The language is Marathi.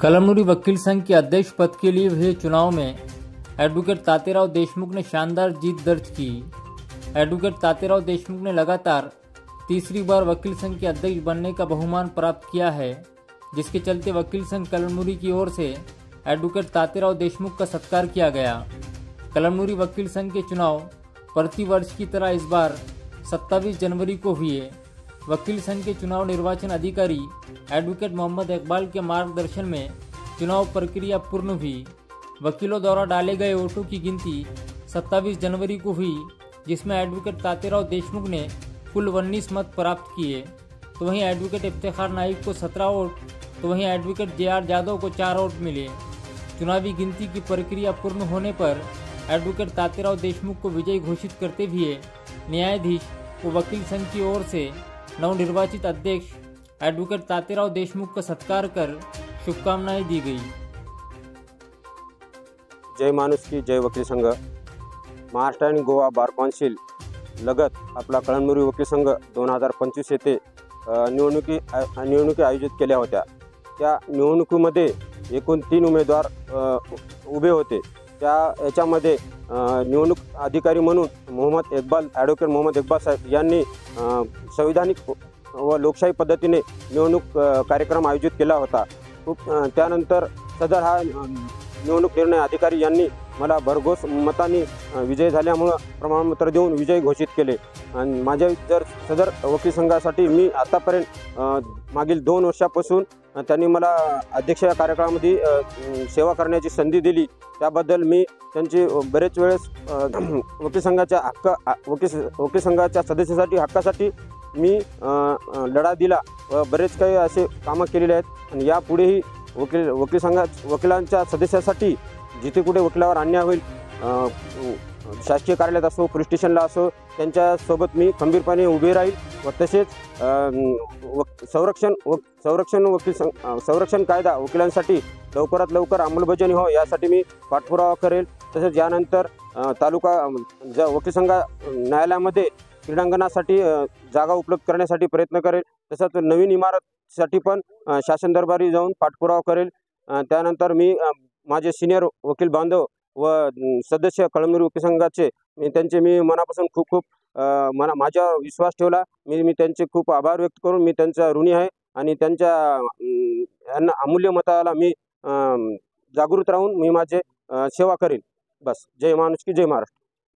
कलमनुरी वकील संघ के अध्यक्ष पद के लिए हुए चुनाव में एडवोकेट तातेराव देशमुख ने शानदार जीत दर्ज की। एडवोकेट तातेराव देशमुख ने लगातार तीसरी बार वकील संघ के अध्यक्ष बनने का बहुमान प्राप्त किया है, जिसके चलते वकील संघ कलमनुरी की ओर से एडवोकेट तातेराव देशमुख का सत्कार किया गया। कलमनुरी वकील संघ के चुनाव प्रतिवर्ष की तरह इस बार 27 जनवरी को हुए। वकील संघ के चुनाव निर्वाचन अधिकारी एडवोकेट मोहम्मद इकबाल के मार्गदर्शन में चुनाव प्रक्रिया पूर्ण हुई। वकीलों द्वारा डाले गए वोटों की गिनती 27 जनवरी को हुई, जिसमें एडवोकेट तातेराव देशमुख ने कुल 19 मत प्राप्त किए, तो वहीं एडवोकेट इफ्तिखार नाइक को 17 वोट, तो वहीं एडवोकेट JR यादव को 4 वोट मिले। चुनावी गिनती की प्रक्रिया पूर्ण होने पर एडवोकेट तातेराव देशमुख को विजयी घोषित करते हुए न्यायाधीश व वकील संघ की ओर से नवनिर्वाचित अध्यक्ष एडवोकेट तातेराव देशमुख का सत्कार कर शुभकामनाएं दी गई। जय माणुसकी जय वकील संघ। महाराष्ट्र आणि गोवा बार काउन्सिल लगत आपला कळमनुरी वकील संघ 2025 येथे निवडणुकी आयोजित केल्या होत्या। त्या निवडणुकीमध्ये एकूण 3 उमेदवार उभे होते। याच्यामध्ये निवडणूक अधिकारी म्हणून ॲडव्होकेट मोहम्मद इकबाल साहेब यांनी संविधानिक व लोकशाही पद्धतीने निवडणूक कार्यक्रम आयोजित केला होता। त्यानंतर सदर हा निवडणूक निर्णय अधिकारी यांनी मला भरघोस मतांनी विजय झाल्यामुळे प्रमाणपत्र देऊन विजयी घोषित केले। आणि माझ्या सदर वकील संघासाठी मी आतापर्यंत मागील 2 वर्षापासून त्यांनी मला अध्यक्ष या कार्यक्रमामध्ये सेवा करण्याची संधी दिली, त्याबद्दल मी त्यांची बरेच वेळेस वकील संघाच्या सदस्यासाठी हक्कासाठी मी लढा दिला व बरेच काही असे कामं केलेले आहेत। आणि यापुढेही वकिलांच्या सदस्यासाठी जिथे कुठे वकिलावर अन्याय होईल, शासकीय कार्यालयात असो, पोलीस स्टेशनला असो, त्यांच्यासोबत मी खंबीरपणे उभे राहील व तसेच संरक्षण कायदा वकिलांसाठी लवकरात लवकर अंमलबजावणी हो यासाठी मी पाठपुरावा करेल। तसेच यानंतर वकील संघ न्यायालयामध्ये क्रीडांगणासाठी जागा उपलब्ध करण्यासाठी प्रयत्न करेल। तसंच नवीन इमारतीसाठी पण शासन दरबारी जाऊन पाठपुरावा करेल। त्यानंतर मी माझे सिनियर वकील बांधव व सदस्य कळमनुरी वकील संघाचे मी मनापासून खूप माझ्यावर विश्वास ठेवला। मी त्यांचे खूप आभार व्यक्त करून मी त्यांचा ऋणी आहे आणि त्यांच्या अमूल्य मताला मी जागृत राहून मी माझे सेवा करेन। बस, जय माणुसकी जय महाराष्ट्र।